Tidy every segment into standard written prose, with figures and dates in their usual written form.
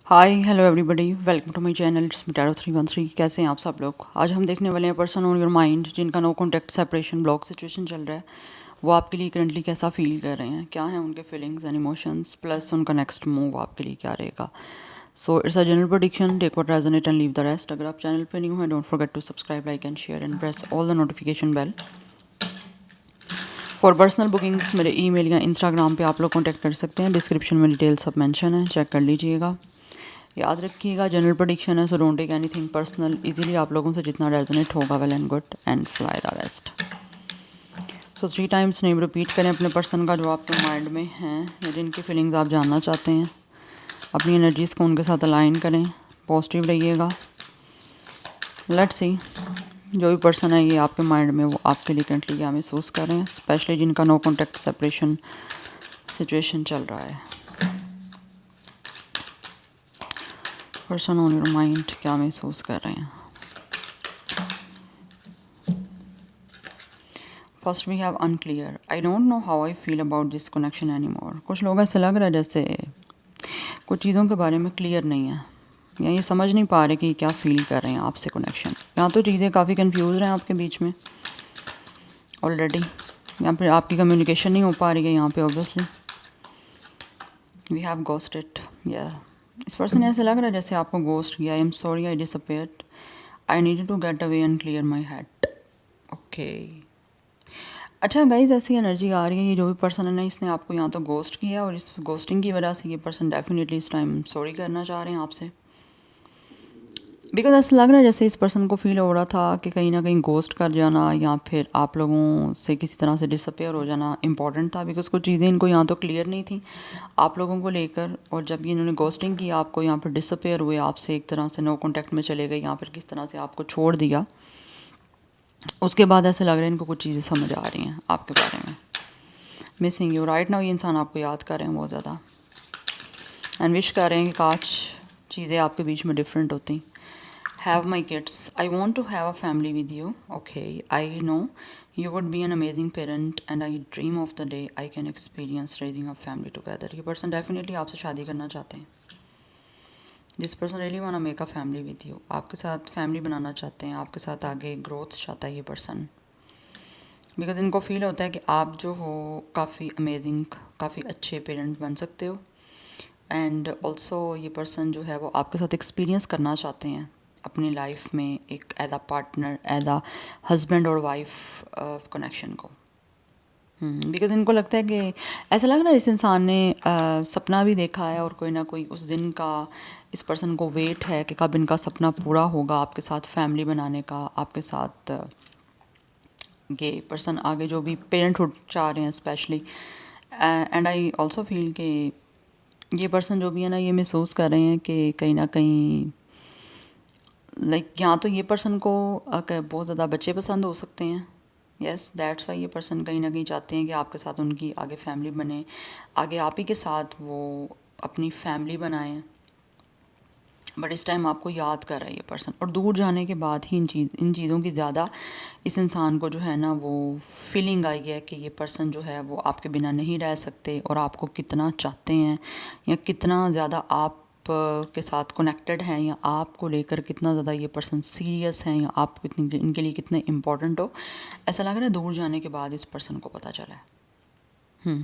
Hi hello everybody, welcome to my channel. It's मिटारो 313। कैसे हैं आप सब लोग? आज हम देखने वाले हैं पर्सन ऑन योर माइंड जिनका no contact separation block situation चल रहा है। वो आपके लिए करंटली कैसा फील कर रहे हैं, क्या है उनके फीलिंग्स एंड इमोशंस, प्लस उनका नेक्स्ट मूव आपके लिए क्या रहेगा। So it's a general prediction, take what resonate and leave the rest. अगर आप चैनल पर न्यू हैं, don't forget to subscribe, like and share and press all the notification bell. For personal bookings मेरे email या Instagram पे आप लोग contact कर सकते हैं। डिस्क्रिप्शन में डिटेल्स सब मेंशन है, चेक कर लीजिएगा। याद रखिएगा जनरल प्रेडिक्शन है, so don't take anything personal. Easily आप लोगों से जितना रेजोनेट होगा well and good, and fly the rest. So 3 times name repeat करें अपने पर्सन का जो आपके माइंड में है या जिनकी फीलिंग्स आप जानना चाहते हैं। अपनी एनर्जीज़ को उनके साथ अलाइन करें, पॉजिटिव रहिएगा। लेट्स सी जो भी पर्सन है ये आपके माइंड में, वो आपके लिए करंटली क्या महसूस कर रहे हैं, स्पेशली जिनका नो कॉन्टैक्ट सेपरेशन सिचुएशन चल रहा है। पर्सन ऑन योर माइंड क्या महसूस कर रहे हैं। First we have unclear, I don't know how I feel about this connection anymore. कुछ लोग ऐसे लग रहा है जैसे कुछ चीज़ों के बारे में क्लियर नहीं है, या ये समझ नहीं पा रहे कि क्या फील कर रहे हैं आपसे कनेक्शन। यहाँ तो चीज़ें काफ़ी कंफ्यूज हैं आपके बीच में ऑलरेडी, या फिर आपकी कम्युनिकेशन नहीं हो पा रही है यहाँ पे। ऑब्वियसली वी हैव गोस्टेड, या इस पर्सन ऐसे लग रहा है जैसे आपको गोस्ट किया। I am sorry I disappeared, I needed to get away and clear my head. Okay, अच्छा गाइज, ऐसी एनर्जी आ रही है, ये जो भी पर्सन है ना, इसने आपको यहाँ तो गोस्ट किया और इस गोस्टिंग की वजह से ये पर्सन डेफिनेटली इस टाइम सॉरी करना चाह रहे हैं आपसे। बिकॉज ऐसा लग रहा है जैसे इस पर्सन को फील हो रहा था कि कहीं ना कहीं गोस्ट कर जाना या फिर आप लोगों से किसी तरह से डिसअपेयर हो जाना इंपॉर्टेंट था। बिकॉज कुछ चीज़ें इनको यहाँ तो क्लियर नहीं थी आप लोगों को लेकर, और जब ये इन्होंने गोस्टिंग की आपको, यहाँ पर डिसअपेयर हुए आपसे, एक तरह से नो कॉन्टैक्ट में चले गए, यहाँ पर किस तरह से आपको छोड़ दिया, उसके बाद ऐसे लग रहा है इनको कुछ चीज़ें समझ आ रही हैं आपके बारे में। मिसिंग यू राइट नाउ, ये इंसान आपको याद कर रहे हैं बहुत ज़्यादा, एंड विश कर रहे हैं कि काश चीज़ें आपके बीच में डिफरेंट होती। Have my kids, I want to have a family with you. Okay, I know you would be an amazing parent and I dream of the day I can experience raising a family together. ये person definitely आपसे शादी करना चाहते हैं। This person really want to make a family with you, आपके साथ family बनाना चाहते हैं, आपके साथ आगे ग्रोथ चाहता है ये पर्सन। बिकॉज इनको फील होता है कि आप जो हो काफ़ी अमेजिंग, काफ़ी अच्छे पेरेंट बन सकते हो। एंड ऑल्सो ये पर्सन जो है वो आपके साथ एक्सपीरियंस करना चाहते हैं अपनी लाइफ में, एक as a partner, as a husband और वाइफ कनेक्शन को। बिकॉज इनको लगता है कि ऐसा लग रहा है इस इंसान ने सपना भी देखा है, और कोई ना कोई उस दिन का इस पर्सन को वेट है कि कब इनका सपना पूरा होगा आपके साथ फैमिली बनाने का, आपके साथ ये पर्सन आगे जो भी पेरेंटहुड चाह रहे हैं specially. And I also feel कि ये पर्सन जो भी है ना, ये महसूस कर रहे हैं कि कहीं ना कहीं यहाँ तो ये पर्सन को बहुत ज़्यादा बच्चे पसंद हो सकते हैं। यस, दैट्स वाई ये पर्सन कहीं ना कहीं चाहते हैं कि आपके साथ उनकी आगे फैमिली बने, आगे आप ही के साथ वो अपनी फैमिली बनाएं। बट इस टाइम आपको याद कर रहा है ये पर्सन, और दूर जाने के बाद ही इन चीज़ों की ज़्यादा इस इंसान को जो है ना वो फीलिंग आई है कि ये पर्सन जो है वो आपके बिना नहीं रह सकते, और आपको कितना चाहते हैं, या कितना ज़्यादा आप के साथ कनेक्टेड हैं, या आपको लेकर कितना ज़्यादा ये पर्सन सीरियस हैं, या आप कितनी इनके लिए कितने इम्पोर्टेंट हो। ऐसा लग रहा है दूर जाने के बाद इस पर्सन को पता चला है।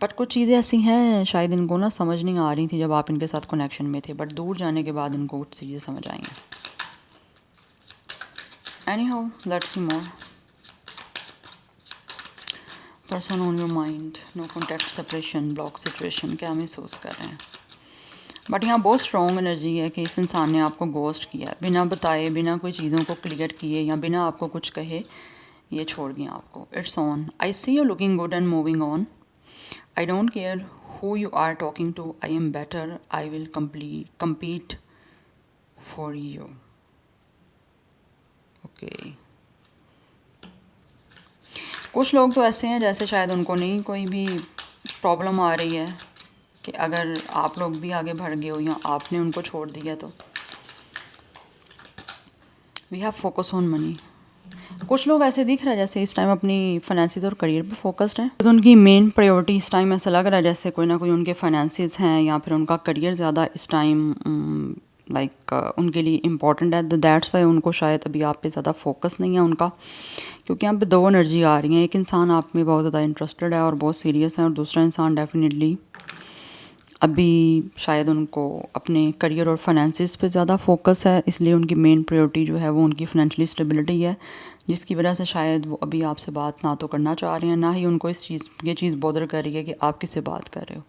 बट कुछ चीज़ें ऐसी हैं शायद इनको ना समझ नहीं आ रही थी जब आप इनके साथ कनेक्शन में थे, बट दूर जाने के बाद इनको कुछ चीज़ें समझ आई हैं। Anyhow, let's see more. Person on your mind, no contact separation block situation, क्या महसूस कर रहे हैं। बट यहाँ बहुत स्ट्रॉन्ग एनर्जी है कि इस इंसान ने आपको गोस्ट किया, बिना बताए, बिना कोई चीज़ों को क्लियर किए, या बिना आपको कुछ कहे ये छोड़ गया आपको। It's on, I see you looking good and moving on. I don't care who you are talking to. I am better. I will compete for you. Okay. कुछ लोग तो ऐसे हैं जैसे शायद उनको नहीं कोई भी प्रॉब्लम आ रही है कि अगर आप लोग भी आगे बढ़ गए हो या आपने उनको छोड़ दिया तो। We have focus on money. कुछ लोग ऐसे दिख रहा है जैसे इस टाइम अपनी फाइनेंसिस और करियर पे फोकस्ड हैं, तो उनकी मेन प्रायोरिटी इस टाइम ऐसा लग रहा है जैसे कोई ना कोई उनके फाइनेंसिस हैं या फिर उनका करियर ज़्यादा इस टाइम उनके लिए इम्पॉर्टेंट है। दैट्स वाई उनको शायद अभी आप पे ज़्यादा फोकस नहीं है उनका, क्योंकि यहाँ पे दो एनर्जी आ रही हैं। एक इंसान आप में बहुत ज़्यादा इंटरेस्टेड है और बहुत सीरियस है, और दूसरा इंसान डेफिनेटली अभी शायद उनको अपने करियर और फाइनेंसिस पे ज़्यादा फोकस है, इसलिए उनकी मेन प्रायोरिटी जो है वो उनकी फाइनेंशियली स्टेबिलिटी है, जिसकी वजह से शायद वो अभी आपसे बात ना तो करना चाह रहे हैं, ना ही उनको ये चीज़ बॉदर कर रही है कि आप किससे बात कर रहे हो।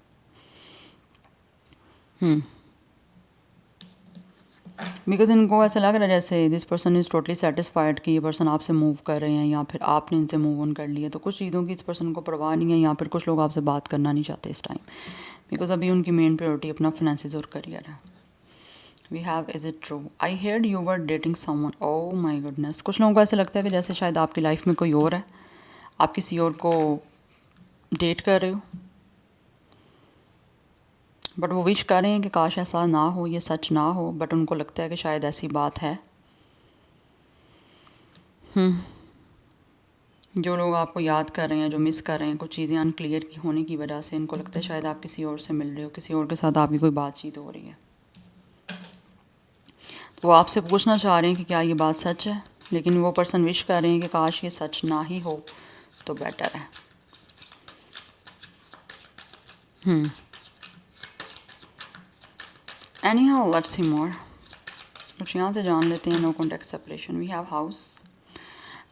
बिकॉज इनको ऐसा लग रहा है जैसे this person is totally satisfied कि ये पर्सन आपसे मूव कर रहे हैं या फिर आपने इनसे मूव ऑन कर लिया, तो कुछ चीज़ों की इस पर्सन को परवाह नहीं है, या फिर कुछ लोग आपसे बात करना नहीं चाहते इस टाइम, बिकॉज अभी उनकी मेन प्रायोरिटी अपना फाइनेंसिस और करियर है। We have is it true, I heard you were dating someone, oh my goodness. कुछ लोगों को ऐसा लगता है कि जैसे शायद आपकी लाइफ में कोई और है, आप किसी और को डेट कर रहे हो, बट वो विश कर रहे हैं कि काश ऐसा ना हो, ये सच ना हो, बट उनको लगता है कि शायद ऐसी बात है। जो लोग आपको याद कर रहे हैं, जो मिस कर रहे हैं, कुछ चीज़ें अनक्लियर की होने की वजह से इनको लगता है शायद आप किसी और से मिल रहे हो, किसी और के साथ आपकी कोई बातचीत हो रही है, तो वो आपसे पूछना चाह रहे हैं कि क्या ये बात सच है, लेकिन वो पर्सन विश कर रहे हैं कि काश ये सच ना ही हो तो बेटर है। Anyhow let's see more, कुछ यहाँ से जान लेते हैं। No contact separation, we have house.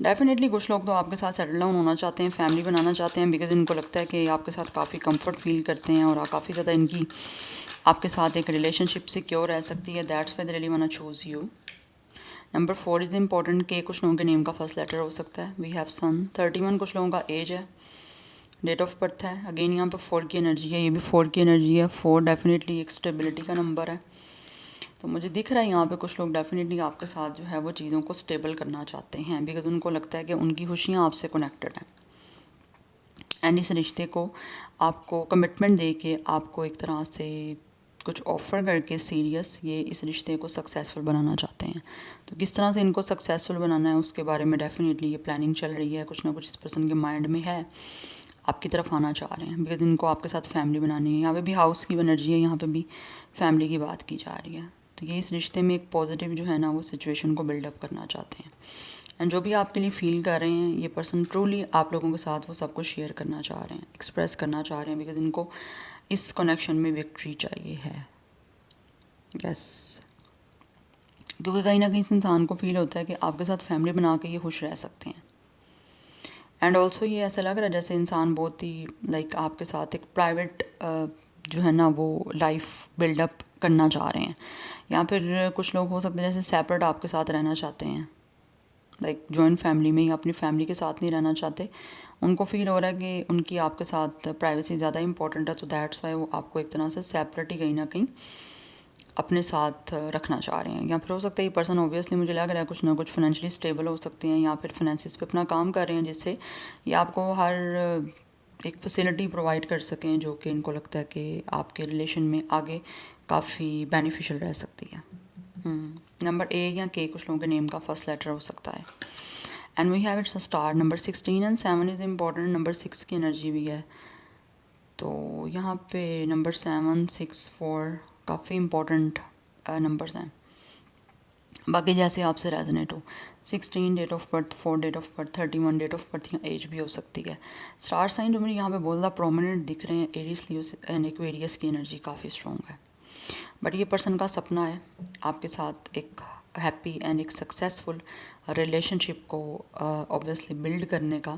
Definitely कुछ लोग तो आपके साथ सेटल डाउन होना चाहते हैं, फैमिली बनाना चाहते हैं, बिकॉज इनको लगता है कि आपके साथ काफ़ी कंफर्ट फील करते हैं और काफ़ी ज़्यादा इनकी आपके साथ एक रिलेशनशिप सिक्योर रह सकती है। That's why they really want to choose you. Number 4 is important के कुछ लोगों के नेम का फर्स्ट लेटर हो सकता है। वी हैव सन। 31 कुछ लोगों का एज है, डेट ऑफ बर्थ है। अगेन यहाँ पर 4 की एनर्जी है, ये भी 4 की एनर्जी है। 4 डेफिनेटली एक स्टेबिलिटी का नंबर है, तो मुझे दिख रहा है यहाँ पे कुछ लोग डेफिनेटली आपके साथ जो है वो चीज़ों को स्टेबल करना चाहते हैं, बिकॉज उनको लगता है कि उनकी खुशियाँ आपसे कनेक्टेड हैं, एंड इस रिश्ते को आपको कमिटमेंट दे के, आपको एक तरह से कुछ ऑफ़र करके सीरियस ये इस रिश्ते को सक्सेसफुल बनाना चाहते हैं। तो किस तरह से इनको सक्सेसफुल बनाना है उसके बारे में डेफिनेटली ये प्लानिंग चल रही है, कुछ ना कुछ इस पर्सन के माइंड में है, आपकी तरफ आना चाह रहे हैं, बिकॉज इनको आपके साथ फैमिली बनानी है। यहाँ पे भी हाउस की एनर्जी है, यहाँ पे भी फैमिली की बात की जा रही है, तो ये इस रिश्ते में एक पॉजिटिव जो है ना वो सिचुएशन को बिल्डअप करना चाहते हैं, एंड जो भी आपके लिए फील कर रहे हैं ये पर्सन ट्रूली आप लोगों के साथ वो सब कुछ शेयर करना चाह रहे हैं, एक्सप्रेस करना चाह रहे हैं, बिकॉज इनको इस कनेक्शन में विक्ट्री चाहिए है। यस, क्योंकि कहीं ना कहीं इस इंसान को फील होता है कि आपके साथ फैमिली बना के ये खुश रह सकते हैं, एंड ऑल्सो ये ऐसा लग रहा है जैसे इंसान बहुत ही आपके साथ एक प्राइवेट जो है ना वो लाइफ बिल्डअप करना चाह रहे हैं, या फिर कुछ लोग हो सकते हैं जैसे सेपरेट आपके साथ रहना चाहते हैं, जॉइंट फैमिली में या अपनी फैमिली के साथ नहीं रहना चाहते। उनको फील हो रहा है कि उनकी आपके साथ प्राइवेसी ज़्यादा इंपॉर्टेंट है, तो दैट्स वाई वो आपको एक तरह से सेपरेट ही कहीं ना कहीं अपने साथ रखना चाह रहे हैं। या फिर हो सकता है ये पर्सन ऑब्वियसली मुझे लग रहा है कुछ ना कुछ फाइनेंशियली स्टेबल हो सकते हैं, या फिर फाइनेंसिस पे अपना काम कर रहे हैं, जिससे ये आपको हर एक फैसिलिटी प्रोवाइड कर सकें जो कि इनको लगता है कि आपके रिलेशन में आगे काफ़ी बेनिफिशियल रह सकती है। नंबर ए या के कुछ लोगों के नेम का फर्स्ट लेटर हो सकता है, and we have it's a star. Number 16 and 7 is important, number 6 की एनर्जी भी है, तो यहाँ पे नंबर 7, 6, 4 काफ़ी इम्पॉर्टेंट नंबर्स हैं। बाकी जैसे आपसे रेजोनेट हो, 16 date of birth, 4 date of birth, 31 date of birth या एज भी हो सकती है। स्टार साइन जो मुझे यहाँ पे बोल रहा प्रोमिनेंट दिख रहे हैं, एरीज, लियो एंड एक्वेरियस की एनर्जी काफ़ी स्ट्रॉन्ग है, बट ये पर्सन का सपना है आपके साथ एक हैप्पी एंड एक सक्सेसफुल रिलेशनशिप को ऑब्वियसली बिल्ड करने का,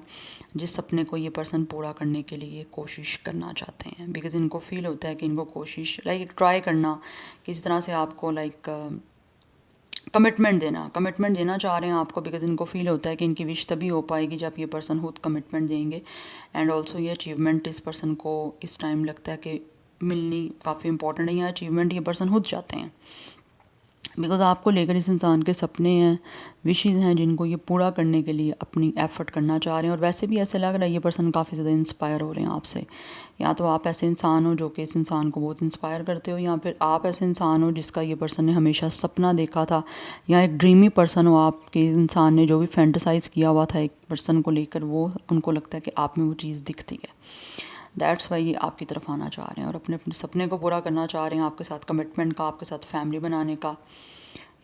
जिस सपने को ये पर्सन पूरा करने के लिए कोशिश करना चाहते हैं, बिकॉज इनको फील होता है कि इनको कोशिश एक ट्राई करना, किसी तरह से आपको कमिटमेंट देना चाह रहे हैं आपको, बिकॉज इनको फील होता है कि इनकी विश तभी हो पाएगी जब ये पर्सन खुद कमिटमेंट देंगे, एंड ऑल्सो ये अचीवमेंट इस पर्सन को इस टाइम लगता है कि मिलनी काफ़ी इंपॉर्टेंट है, या अचीवमेंट ये पर्सन खुद चाहते हैं, बिकॉज़ आपको लेकर इस इंसान के सपने हैं, विशेज़ हैं जिनको ये पूरा करने के लिए अपनी एफ़र्ट करना चाह रहे हैं। और वैसे भी ऐसे लग रहा है ये पर्सन काफ़ी ज़्यादा इंस्पायर हो रहे हैं आपसे। या तो आप ऐसे इंसान हो जो कि इस इंसान को बहुत इंस्पायर करते हो, या फिर आप ऐसे इंसान हो जिसका ये पर्सन ने हमेशा सपना देखा था, या एक ड्रीमी पर्सन हो आपके इंसान ने जो भी फैंटेसाइज़ किया हुआ था एक पर्सन को लेकर, वो उनको लगता है कि आप में वो चीज़ दिखती है। दैट्स वाई ये आपकी तरफ आना चाह रहे हैं और अपने अपने सपने को पूरा करना चाह रहे हैं, आपके साथ कमिटमेंट का, आपके साथ फैमिली बनाने का।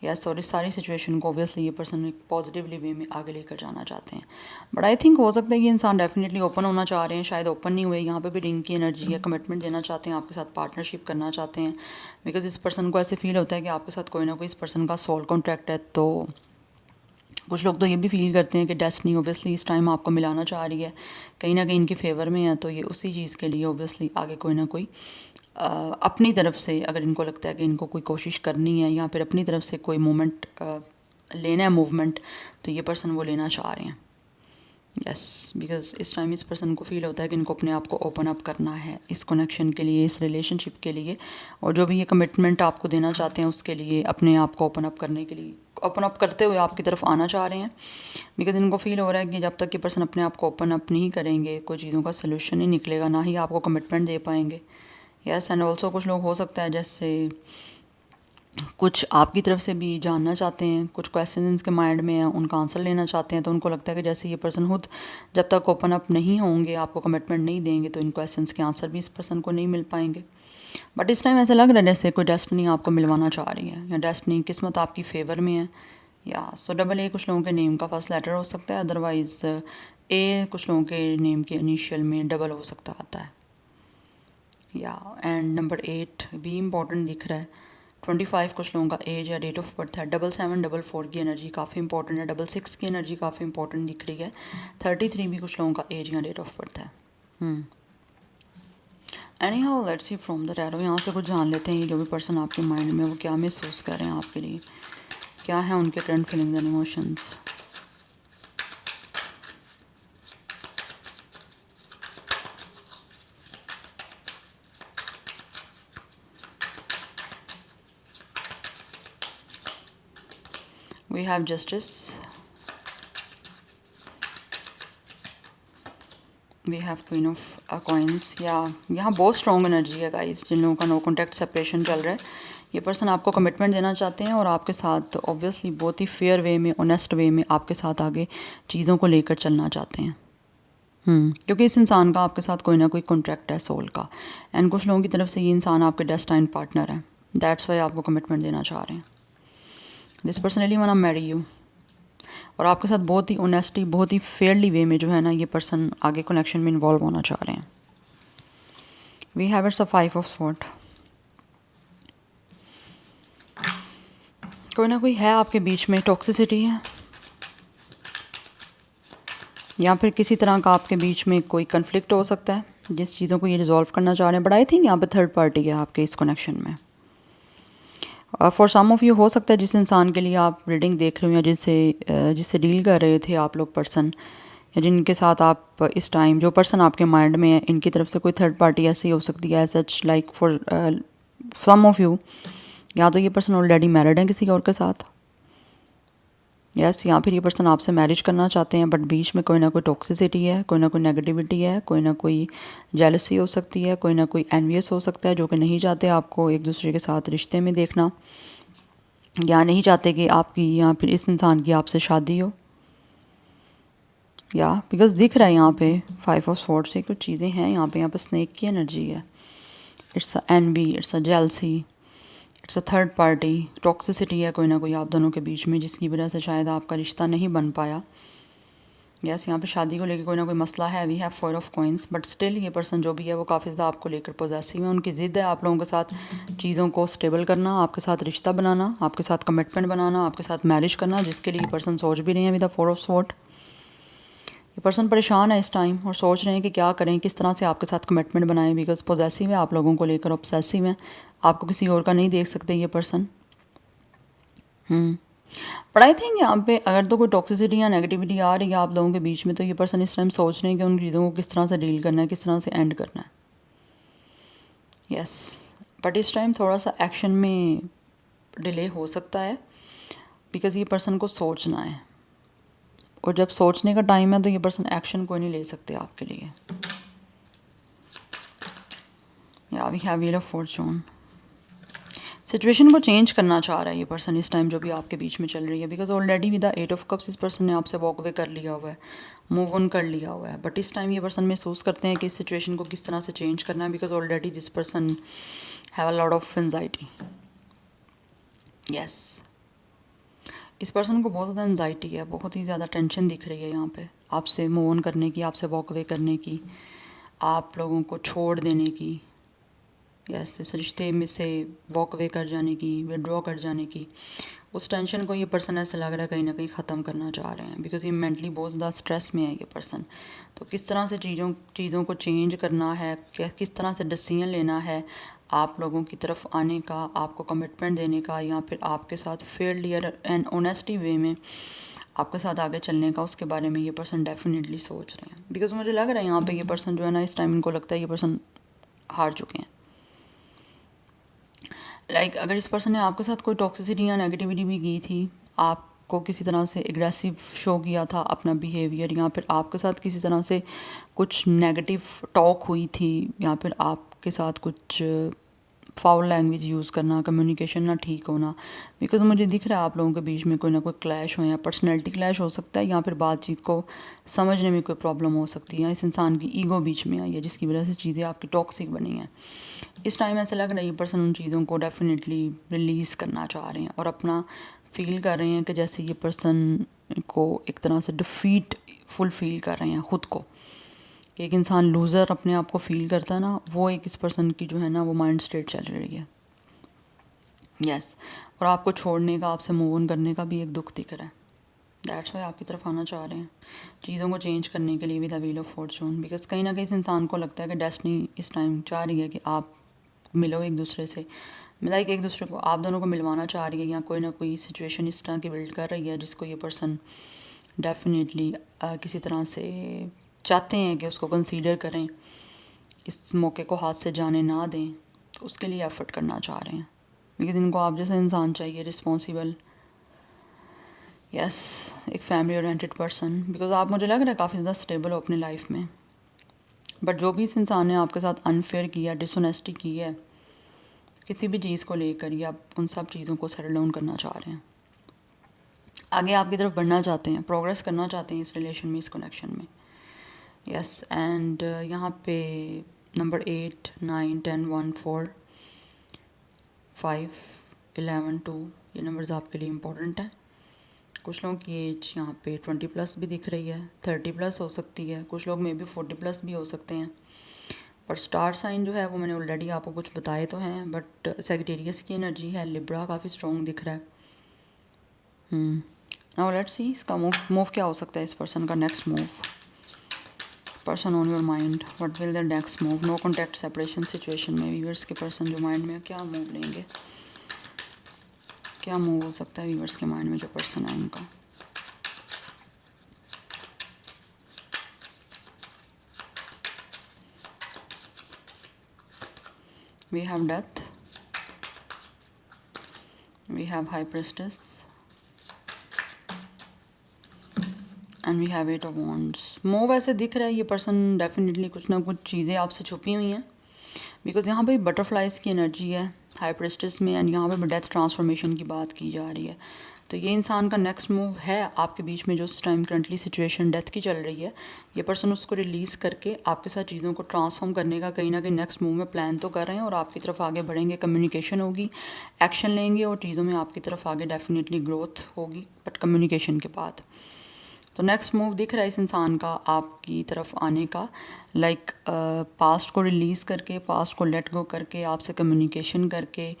यस, और इस सारी सिचुएशन को ऑब्वियसली ये पर्सन एक पॉजिटिवली वे में आगे लेकर जाना चाहते हैं। बट आई थिंक हो सकता है ये इंसान डेफिनेटली ओपन होना चाह रहे हैं, शायद ओपन नहीं हुए। यहाँ पे भी रिंग की एनर्जी है, कमिटमेंट देना चाहते हैं, आपके साथ पार्टनरशिप करना चाहते हैं। बिकॉज इस पर्सन को ऐसे फील होता है कि आपके साथ कोई ना कोई इस पर्सन का सोल कॉन्ट्रैक्ट है। तो कुछ लोग तो ये भी फील करते हैं कि डेस्टिनी ऑब्वियसली इस टाइम आपको मिलाना चाह रही है, कहीं ना कहीं इनके फेवर में है। तो ये उसी चीज़ के लिए ऑब्वियसली आगे कोई ना कोई अपनी तरफ से, अगर इनको लगता है कि इनको कोई कोशिश करनी है या फिर अपनी तरफ से कोई मोमेंट लेना है, मूवमेंट, तो ये पर्सन वो लेना चाह रहे हैं। यस, बिकॉज इस टाइम इस पर्सन को फील होता है कि इनको अपने आप को ओपन अप करना है इस कनेक्शन के लिए, इस रिलेशनशिप के लिए, और जो भी ये कमिटमेंट आपको देना चाहते हैं उसके लिए अपने आप को ओपन अप करने के लिए, ओपन अप करते हुए आपकी तरफ आना चाह रहे हैं। बिकॉज इनको फील हो रहा है कि जब तक ये पर्सन अपने आप को ओपन अप नहीं करेंगे कोई चीज़ों का सोल्यूशन नहीं निकलेगा, ना ही आपको कमिटमेंट दे पाएंगे। यस, एंड ऑल्सो कुछ लोग हो सकता है जैसे कुछ आपकी तरफ से भी जानना चाहते हैं, कुछ क्वेश्चन इनके माइंड में हैं, उनका आंसर लेना चाहते हैं। तो उनको लगता है कि जैसे ये पर्सन खुद जब तक ओपन अप नहीं होंगे, आपको कमिटमेंट नहीं देंगे, तो इन क्वेश्चंस के आंसर भी इस पर्सन को नहीं मिल पाएंगे। बट इस टाइम ऐसा लग रहा है जैसे कोई डेस्टिनी आपको मिलवाना चाह रही है, या डेस्टिनी किस्मत आपकी फेवर में है। या सो डबल ए कुछ लोगों के नेम का फर्स्ट लेटर हो सकता है, अदरवाइज ए कुछ लोगों के नेम के इनिशियल में डबल हो सकता आता है। या एंड नंबर 8 भी इम्पॉर्टेंट दिख रहा है। 25 कुछ लोगों का एज या डेट ऑफ बर्थ है। 7744 की एनर्जी काफ़ी इंपॉर्टेंट है। 66 की एनर्जी काफ़ी इंपॉर्टेंट दिख रही है। 33 भी कुछ लोगों का एज या डेट ऑफ बर्थ है। Anyhow let's C from the tarot. यहाँ से कुछ जान लेते हैं ये जो भी पर्सन आपके माइंड में वो क्या महसूस कर रहे हैं आपके लिए, क्या है उनके current feelings and emotions. We have justice, we have queen of coins. या यहाँ बहुत स्ट्रॉन्ग एनर्जी है गाइस। जिन लोगों का नो कॉन्टैक्ट सेपरेशन चल रहा है, ये पर्सन आपको कमिटमेंट देना चाहते हैं और आपके साथ ऑब्वियसली बहुत ही फेयर वे में, ऑनेस्ट वे में आपके साथ आगे चीज़ों को लेकर चलना चाहते हैं। क्योंकि इस इंसान का आपके साथ कोई ना कोई कॉन्ट्रैक्ट है सोल का। एंड कुछ लोगों की तरफ से ये इंसान आपके डेस्टाइन पार्टनर है। दैट्स वाई आपको कमिटमेंट देना चाह रहे हैं। This personally want to marry you, और आपके साथ बहुत ही ऑनेस्टली, बहुत ही फेयरली वे में जो है ना ये पर्सन आगे कनेक्शन में इन्वॉल्व होना चाह रहे हैं। We have it's a 5 of sword. कोई ना कोई है आपके बीच में, टॉक्सिसिटी है, या फिर किसी तरह का आपके बीच में कोई कन्फ्लिक्ट हो सकता है जिस चीज़ों को ये रिजॉल्व करना चाह रहे हैं। बट आई थिंक यहाँ पे थर्ड पार्टी है आपके इस कनेक्शन में। फॉर सम ऑफ यू हो सकता है जिस इंसान के लिए आप रीडिंग देख रहे हो, या जिससे डील कर रहे थे आप लोग पर्सन, या जिनके साथ आप इस टाइम, जो पर्सन आपके माइंड में है, इनकी तरफ से कोई थर्ड पार्टी ऐसी हो सकती है। Such like for some of you, या तो ये पर्सन ऑलरेडी मैरिड है किसी और के साथ, यस, या फिर ये पर्सन आपसे मैरिज करना चाहते हैं, बट बीच में कोई ना कोई टॉक्सिसिटी है, कोई ना कोई नेगेटिविटी है, कोई ना कोई जेलसी हो सकती है, कोई ना कोई एनवियस हो सकता है, जो कि नहीं चाहते आपको एक दूसरे के साथ रिश्ते में देखना, या नहीं चाहते कि आपकी या फिर इस इंसान की आपसे शादी हो। या बिकॉज दिख रहा है यहाँ पे 5 ऑफ स्वॉर्ड से कुछ चीज़ें हैं यहाँ पे स्नेक की एनर्जी है। It's a envy, it's a jealousy, it's a third party, toxicity है कोई ना कोई आप दोनों के बीच में, जिसकी वजह से शायद आपका रिश्ता नहीं बन पाया। यस, यहाँ पे शादी को लेकर कोई ना कोई मसला है। We have 4 of coins, but still ये पर्सन जो भी है वो काफ़ी ज़्यादा आपको लेकर पॉजेसिव है। उनकी ज़िद है आप लोगों के साथ चीज़ों को स्टेबल करना, आपके साथ रिश्ता बनाना, आपके साथ कमिटमेंट बनाना, आपके साथ मैरिज करना, जिसके लिए ये पर्सन सोच भी रहे हैं विद द 4 ऑफ स्वॉर्ड। ये पर्सन परेशान है इस टाइम और सोच रहे हैं कि क्या करें, किस तरह से आपके साथ कमिटमेंट बनाएं। बिकॉज पॉजेसिव है आप लोगों को लेकर, ऑब्सेसिव है, आपको किसी और का नहीं देख सकते ये पर्सन। बट आई थिंक यहाँ पे अगर तो कोई टॉक्सिसिटी या नेगेटिविटी आ रही है आप लोगों के बीच में, तो ये पर्सन इस टाइम सोच रहे हैं कि उन चीज़ों को किस तरह से डील करना है, किस तरह से एंड करना है। यस, बट इस टाइम थोड़ा सा एक्शन में डिले हो सकता है, बिकॉज़ ये पर्सन को सोचना है, और जब सोचने का टाइम है तो ये पर्सन एक्शन कोई नहीं ले सकते आपके लिए। या we have wheel of fortune. Situation को चेंज करना चाह रहा है ये पर्सन इस टाइम जो भी आपके बीच में चल रही है, because already with the 8 of cups इस पर्सन ने आपसे वॉक अवे कर लिया हुआ है, मूव ऑन कर लिया हुआ है। बट इस टाइम ये पर्सन महसूस करते हैं कि इस सिचुएशन को किस तरह से चेंज करना है, because already this person have a lot of anxiety. Yes, इस पर्सन को बहुत ज़्यादा एंजाइटी है, बहुत ही ज़्यादा टेंशन दिख रही है यहाँ पे आपसे मूव ऑन करने की, आपसे वॉक अवे करने की, आप लोगों को छोड़ देने की, यस इस रिश्ते में से वॉक अवे कर जाने की, विड्रॉ कर जाने की। उस टेंशन को ये पर्सन ऐसा लग रहा है कहीं ना कहीं ख़त्म करना चाह रहे हैं, बिकॉज ये मेंटली बहुत ज़्यादा स्ट्रेस में है ये पर्सन। तो किस तरह से चीज़ों को चेंज करना है, किस तरह से डिसीजन लेना है, आप लोगों की तरफ आने का, आपको कमिटमेंट देने का, या फिर आपके साथ फेयरली एंड ऑनेस्टी वे में आपके साथ आगे चलने का, उसके बारे में ये पर्सन डेफिनेटली सोच रहे हैं। बिकॉज मुझे लग रहा है यहाँ पे ये पर्सन जो है ना, इस टाइम इनको लगता है ये पर्सन हार चुके हैं। अगर इस पर्सन ने आपके साथ कोई टॉक्सिसिटी या नेगेटिविटी भी की थी, आपको किसी तरह से एग्रेसिव शो किया था अपना बिहेवियर, या फिर आपके साथ किसी तरह से कुछ नेगेटिव टॉक हुई थी, या फिर आपके साथ कुछ फाउल लैंग्वेज यूज़ करना, कम्युनिकेशन ना ठीक होना, बिकॉज मुझे दिख रहा है आप लोगों के बीच में कोई ना कोई क्लैश हो, या पर्सनैलिटी क्लैश हो सकता है, या फिर बातचीत को समझने में कोई प्रॉब्लम हो सकती है, या इस इंसान की ईगो बीच में आई है जिसकी वजह से चीज़ें आपकी टॉक्सिक बनी हैं। इस टाइम ऐसा लग रहा है ये पर्सन उन चीज़ों को डेफिनेटली रिलीज़ करना चाह रहे हैं, और अपना फील कर रहे हैं कि जैसे ये पर्सन को एक तरह से डिफीट फुल फील कर रहे हैं ख़ुद को। एक इंसान लूज़र अपने आप को फील करता है ना, वो एक इस पर्सन की जो है ना वो माइंड स्टेट चल रही है। यस, और आपको छोड़ने का, आपसे मूव ऑन करने का भी एक दुख दिख रहा है। दैट्स वाई आपकी तरफ आना चाह रहे हैं चीज़ों को चेंज करने के लिए with the wheel of Fortune, because कहीं ना कहीं इस इंसान को लगता है कि डेस्टिनी इस टाइम चाह रही है कि आप मिलो एक दूसरे से, एक दूसरे को आप दोनों को मिलवाना चाह रही है, या कोई ना कोई सिचुएशन इस तरह की बिल्ड कर रही है जिसको ये पर्सन डेफिनेटली किसी तरह से चाहते हैं कि उसको कंसीडर करें, इस मौके को हाथ से जाने ना दें, तो उसके लिए एफर्ट करना चाह रहे हैं, बिकॉज इनको आप जैसा इंसान चाहिए, रिस्पॉन्सिबल, यस एक फैमिली ओरिएंटेड पर्सन, बिकॉज आप मुझे लग रहा है काफ़ी ज़्यादा स्टेबल हो अपनी लाइफ में। बट जो भी इस इंसान ने आपके साथ अनफेयर किया, डिसऑनेस्टी की है किसी भी चीज़ को लेकर, या आप उन सब चीज़ों को सेटल डाउन करना चाह रहे हैं, आगे आपकी तरफ बढ़ना चाहते हैं, प्रोग्रेस करना चाहते हैं इस रिलेशन में, इस कनेक्शन में। यस, एंड यहाँ पे नंबर 8, 9, 10, 1, 4, 5, 11, 2 ये नंबर्स आपके लिए इम्पोर्टेंट है। कुछ लोगों की एज यहाँ पे 20+ भी दिख रही है, 30+ हो सकती है, कुछ लोग मे बी 40+ भी हो सकते हैं। पर स्टार साइन जो है वो मैंने ऑलरेडी आपको कुछ बताए तो हैं, बट सेजिटेरियस की एनर्जी है, लिब्रा काफ़ी स्ट्रॉन्ग दिख रहा है। नाउ लेट्स सी इसका मूव क्या हो सकता है, इस पर्सन का next move. Person on your mind, what will the next move. No contact separation situation में व्यूअर्स के पर्सन जो माइंड में क्या मूव लेंगे, क्या मूव हो सकता है व्यूअर्स के माइंड में जो पर्सन है उनका। We have death, we have high priestess, and we have 8 of wands. Move ऐसे दिख रहा है ये पर्सन डेफिनेटली कुछ ना कुछ चीज़ें आपसे छुपी हुई हैं, बिकॉज यहाँ पे बटरफ्लाइज की एनर्जी है हाई प्रेस्टिस में, एंड यहाँ पे डेथ ट्रांसफॉर्मेशन की बात की जा रही है। तो ये इंसान का नेक्स्ट मूव है आपके बीच में जो इस टाइम करंटली सिचुएशन डेथ की चल रही है, ये पर्सन उसको रिलीज़ करके आपके साथ चीज़ों को ट्रांसफॉर्म करने का कहीं ना कहीं नेक्स्ट मूव में प्लान तो कर रहे हैं, और आपकी तरफ आगे बढ़ेंगे, कम्युनिकेशन होगी, एक्शन लेंगे, और चीज़ों में आपकी तरफ आगे डेफिनेटली ग्रोथ होगी, बट कम्युनिकेशन के बाद। तो नेक्स्ट मूव दिख रहा है इस इंसान का आपकी तरफ आने का, पास्ट को रिलीज़ करके, पास्ट को लेट गो करके, आपसे कम्युनिकेशन करके,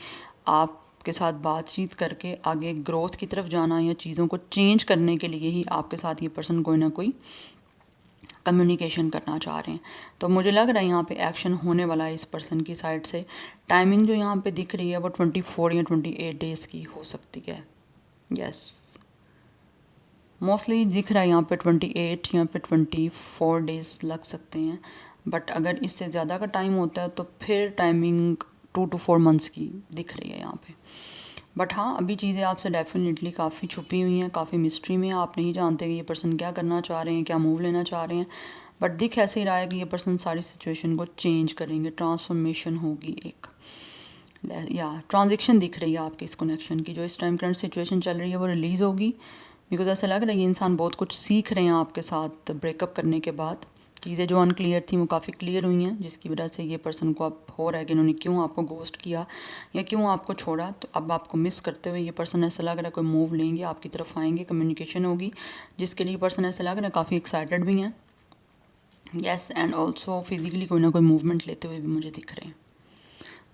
आपके साथ बातचीत करके आगे ग्रोथ की तरफ जाना, या चीज़ों को चेंज करने के लिए ही आपके साथ ये पर्सन कोई ना कोई कम्युनिकेशन करना चाह रहे हैं। तो मुझे लग रहा है यहाँ पे एक्शन होने वाला है इस पर्सन की साइड से। टाइमिंग जो यहाँ पे दिख रही है वो 24 या 28 डेज़ की हो सकती है। यस, मोस्टली दिख रहा है यहाँ पे 28 या फिर 24 डेज़ लग सकते हैं, बट अगर इससे ज़्यादा का टाइम होता है तो फिर टाइमिंग 2 to 4 मंथ्स की दिख रही है यहाँ पे। बट हाँ, अभी चीज़ें आपसे डेफिनेटली काफ़ी छुपी हुई हैं, काफ़ी मिस्ट्री में हैं। आप नहीं जानते कि ये पर्सन क्या करना चाह रहे हैं, क्या मूव लेना चाह रहे हैं। बट दिख ऐसे ही रहा है कि ये पर्सन सारी सिचुएशन को चेंज करेंगे, ट्रांसफॉर्मेशन होगी एक, या ट्रांजेक्शन दिख रही है आपकी इस कनेक्शन की। जो इस टाइम करंट सिचुएशन चल रही है वो रिलीज़ होगी, बिकॉज ऐसा लग रहा है ये इंसान बहुत कुछ सीख रहे हैं आपके साथ ब्रेकअप करने के बाद। चीज़ें जो अनक्लियर थी वो काफ़ी क्लियर हुई हैं, जिसकी वजह से ये पर्सन को अब हो रहा है कि इन्होंने क्यों आपको गोस्ट किया या क्यों आपको छोड़ा। तो अब आपको मिस करते हुए ये पर्सन ऐसा लग रहा है कोई मूव लेंगे, आपकी तरफ आएंगे, कम्युनिकेशन होगी, जिसके लिए पर्सन ऐसा लग रहा है काफ़ी एक्साइटेड भी हैं। यस, एंड ऑल्सो फिजिकली कोई ना कोई मूवमेंट लेते हुए भी मुझे दिख रहे हैं।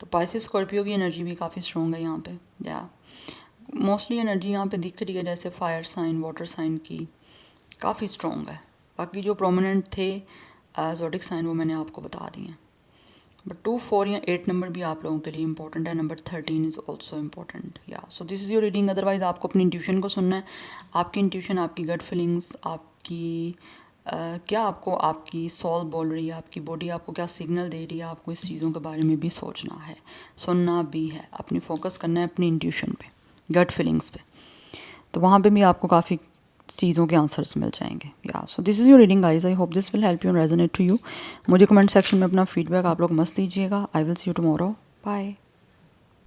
तो पाइसेस स्कॉर्पियो की एनर्जी भी काफ़ी स्ट्रॉन्ग है यहाँ पे। या मोस्टली एनर्जी यहाँ पे दिख रही है जैसे फायर साइन, वाटर साइन की काफ़ी स्ट्रॉन्ग है। बाकी जो प्रोमिनेंट थे ज़ोडिक साइन वो मैंने आपको बता दिए हैं। बट 2, 4 या 8 नंबर भी आप लोगों के लिए इंपॉर्टेंट है। Number 13 is also important. या so this is your reading. Otherwise आपको अपनी इंट्यूशन को सुनना है। आपकी इंट्यूशन, आपकी गट फीलिंग्स, आपकी क्या आपको आपकी सोल बोल रही है, आपकी बॉडी आपको क्या सिग्नल दे रही है, आपको इस चीज़ों के बारे में भी सोचना है, सुनना भी है, अपनी फोकस करना है अपनी इंट्यूशन पे, गट फीलिंग्स पे। तो वहाँ पे भी आपको काफ़ी चीज़ों के आंसर्स मिल जाएंगे। या so this is your reading guys. I hope this will help you and resonate to you. मुझे कमेंट सेक्शन में अपना फीडबैक आप लोग मस्त दीजिएगा। I will see you tomorrow. Bye.